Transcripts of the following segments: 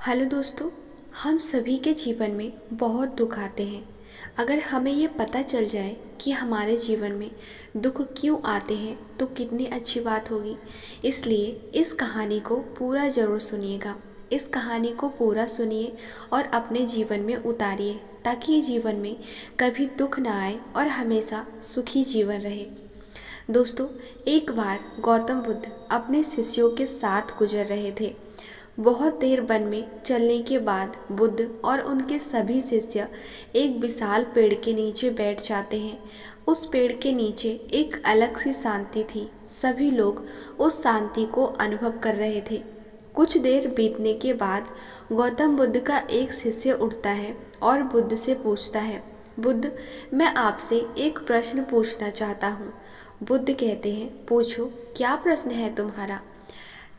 Hello दोस्तों। हम सभी के जीवन में बहुत दुख आते हैं। अगर हमें ये पता चल जाए कि हमारे जीवन में दुख क्यों आते हैं तो कितनी अच्छी बात होगी। इसलिए इस कहानी को पूरा ज़रूर सुनिएगा। इस कहानी को पूरा सुनिए और अपने जीवन में उतारिए ताकि जीवन में कभी दुख ना आए और हमेशा सुखी जीवन रहे। दोस्तों, एक बार गौतम बुद्ध अपने शिष्यों के साथ गुजर रहे थे। बहुत देर वन में चलने के बाद बुद्ध और उनके सभी शिष्य एक विशाल पेड़ के नीचे बैठ जाते हैं। उस पेड़ के नीचे एक अलग सी शांति थी। सभी लोग उस शांति को अनुभव कर रहे थे। कुछ देर बीतने के बाद गौतम बुद्ध का एक शिष्य उठता है और बुद्ध से पूछता है, बुद्ध, मैं आपसे एक प्रश्न पूछना चाहता हूँ। बुद्ध कहते हैं, पूछो, क्या प्रश्न है तुम्हारा।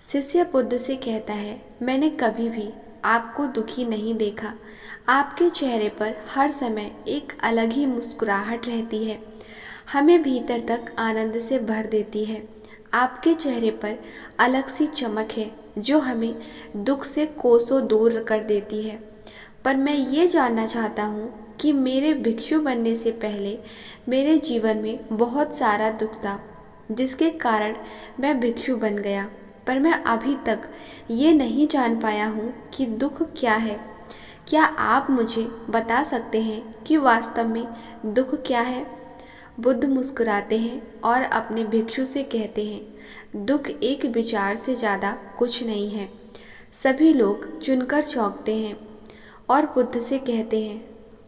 शिष्य बुद्ध से कहता है, मैंने कभी भी आपको दुखी नहीं देखा। आपके चेहरे पर हर समय एक अलग ही मुस्कुराहट रहती है, हमें भीतर तक आनंद से भर देती है। आपके चेहरे पर अलग सी चमक है जो हमें दुख से कोसों दूर कर देती है। पर मैं ये जानना चाहता हूँ कि मेरे भिक्षु बनने से पहले मेरे जीवन में बहुत सारा दुख था, जिसके कारण मैं भिक्षु बन गया। पर मैं अभी तक ये नहीं जान पाया हूँ कि दुख क्या है। क्या आप मुझे बता सकते हैं कि वास्तव में दुख क्या है। बुद्ध मुस्कुराते हैं और अपने भिक्षु से कहते हैं, दुख एक विचार से ज़्यादा कुछ नहीं है। सभी लोग चुनकर चौंकते हैं और बुद्ध से कहते हैं,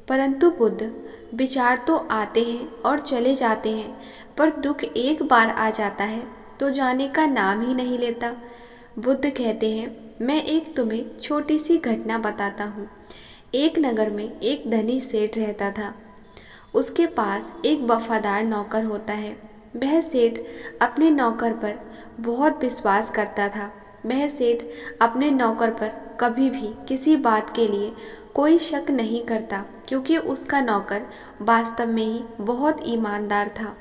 परंतु बुद्ध, विचार तो आते हैं और चले जाते हैं, पर दुख एक बार आ जाता है तो जाने का नाम ही नहीं लेता। बुद्ध कहते हैं, मैं एक तुम्हें छोटी सी घटना बताता हूँ। एक नगर में एक धनी सेठ रहता था। उसके पास एक वफादार नौकर होता है। वह सेठ अपने नौकर पर बहुत विश्वास करता था। वह सेठ अपने नौकर पर कभी भी किसी बात के लिए कोई शक नहीं करता, क्योंकि उसका नौकर वास्तव में ही बहुत ईमानदार था।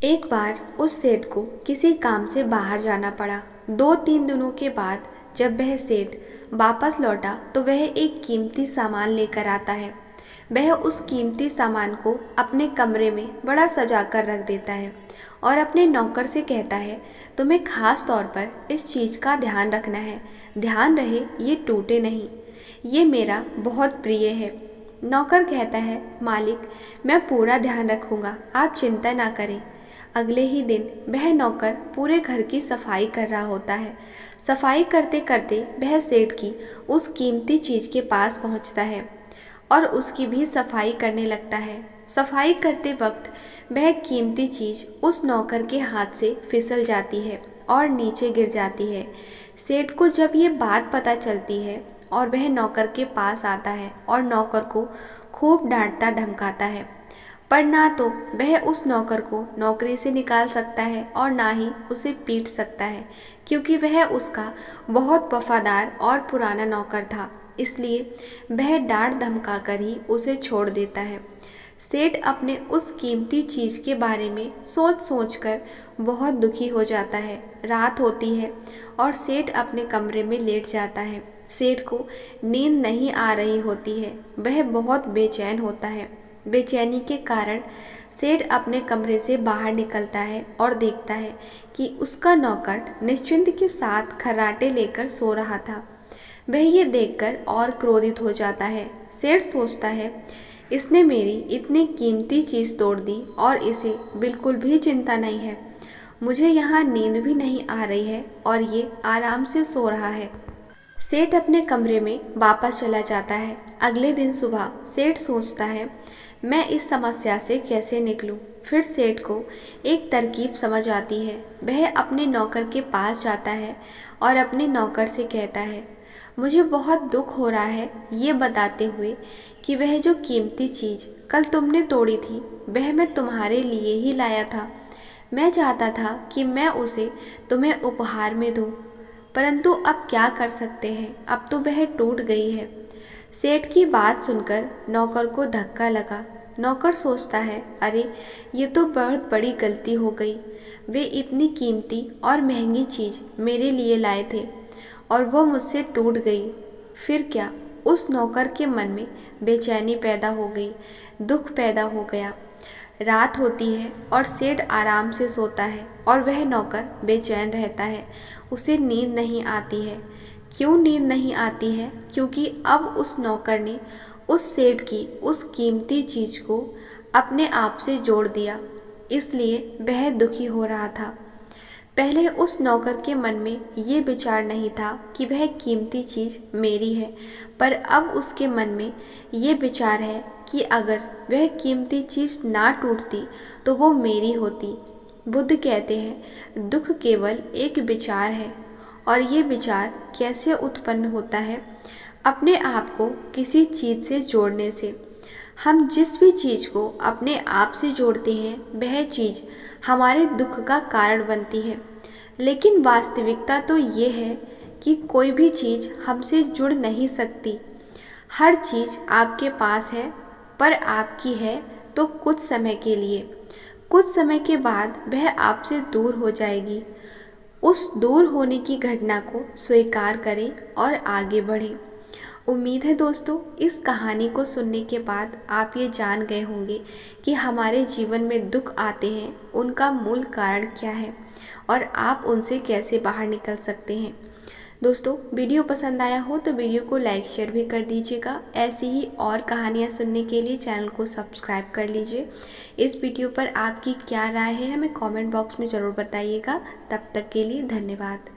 एक बार उस सेठ को किसी काम से बाहर जाना पड़ा। 2-3 दिनों के बाद जब वह सेठ वापस लौटा तो वह एक कीमती सामान लेकर आता है। वह उस कीमती सामान को अपने कमरे में बड़ा सजा कर रख देता है और अपने नौकर से कहता है, तुम्हें खास तौर पर इस चीज़ का ध्यान रखना है। ध्यान रहे ये टूटे नहीं, ये मेरा बहुत प्रिय है। नौकर कहता है, मालिक, मैं पूरा ध्यान रखूँगा, आप चिंता ना करें। अगले ही दिन वह नौकर पूरे घर की सफाई कर रहा होता है। सफाई करते करते वह सेठ की उस कीमती चीज़ के पास पहुंचता है और उसकी भी सफाई करने लगता है। सफाई करते वक्त वह कीमती चीज़ उस नौकर के हाथ से फिसल जाती है और नीचे गिर जाती है। सेठ को जब ये बात पता चलती है और वह नौकर के पास आता है और नौकर को खूब डांटता धमकाता है, पर ना तो वह उस नौकर को नौकरी से निकाल सकता है और ना ही उसे पीट सकता है, क्योंकि वह उसका बहुत वफादार और पुराना नौकर था। इसलिए वह डांट धमका कर ही उसे छोड़ देता है। सेठ अपने उस कीमती चीज़ के बारे में सोच सोच कर बहुत दुखी हो जाता है। रात होती है और सेठ अपने कमरे में लेट जाता है। सेठ को नींद नहीं आ रही होती है, वह बहुत बेचैन होता है। बेचैनी के कारण सेठ अपने कमरे से बाहर निकलता है और देखता है कि उसका नौकर निश्चिंत के साथ खर्राटे लेकर सो रहा था। वह ये देखकर और क्रोधित हो जाता है। सेठ सोचता है, इसने मेरी इतनी कीमती चीज़ तोड़ दी और इसे बिल्कुल भी चिंता नहीं है। मुझे यहाँ नींद भी नहीं आ रही है और ये आराम से सो रहा है। सेठ अपने कमरे में वापस चला जाता है। अगले दिन सुबह सेठ सोचता है, मैं इस समस्या से कैसे निकलूं। फिर सेठ को एक तरकीब समझ आती है। वह अपने नौकर के पास जाता है और अपने नौकर से कहता है, मुझे बहुत दुख हो रहा है ये बताते हुए कि वह जो कीमती चीज़ कल तुमने तोड़ी थी वह मैं तुम्हारे लिए ही लाया था। मैं चाहता था कि मैं उसे तुम्हें उपहार में दूं, परंतु अब क्या कर सकते हैं, अब तो वह टूट गई है। सेठ की बात सुनकर नौकर को धक्का लगा। नौकर सोचता है, अरे ये तो बहुत बड़ी गलती हो गई। वे इतनी कीमती और महंगी चीज़ मेरे लिए लाए थे और वो मुझसे टूट गई। फिर क्या, उस नौकर के मन में बेचैनी पैदा हो गई, दुख पैदा हो गया। रात होती है और सेठ आराम से सोता है और वह नौकर बेचैन रहता है, उसे नींद नहीं आती है। क्यों नींद नहीं आती है? क्योंकि अब उस नौकर ने उस सेठ की उस कीमती चीज़ को अपने आप से जोड़ दिया, इसलिए वह दुखी हो रहा था। पहले उस नौकर के मन में ये विचार नहीं था कि वह कीमती चीज़ मेरी है, पर अब उसके मन में ये विचार है कि अगर वह कीमती चीज़ ना टूटती तो वो मेरी होती। बुद्ध कहते हैं, दुख केवल एक विचार है। और ये विचार कैसे उत्पन्न होता है? अपने आप को किसी चीज़ से जोड़ने से। हम जिस भी चीज़ को अपने आप से जोड़ते हैं वह चीज़ हमारे दुख का कारण बनती है। लेकिन वास्तविकता तो ये है कि कोई भी चीज़ हमसे जुड़ नहीं सकती। हर चीज़ आपके पास है, पर आपकी है तो कुछ समय के लिए। कुछ समय के बाद वह आपसे दूर हो जाएगी। उस दूर होने की घटना को स्वीकार करें और आगे बढ़ें। उम्मीद है दोस्तों, इस कहानी को सुनने के बाद आप ये जान गए होंगे कि हमारे जीवन में दुख आते हैं, उनका मूल कारण क्या है और आप उनसे कैसे बाहर निकल सकते हैं। दोस्तों, वीडियो पसंद आया हो तो वीडियो को लाइक शेयर भी कर दीजिएगा। ऐसी ही और कहानियाँ सुनने के लिए चैनल को सब्सक्राइब कर लीजिए। इस वीडियो पर आपकी क्या राय है हमें कमेंट बॉक्स में ज़रूर बताइएगा। तब तक के लिए धन्यवाद।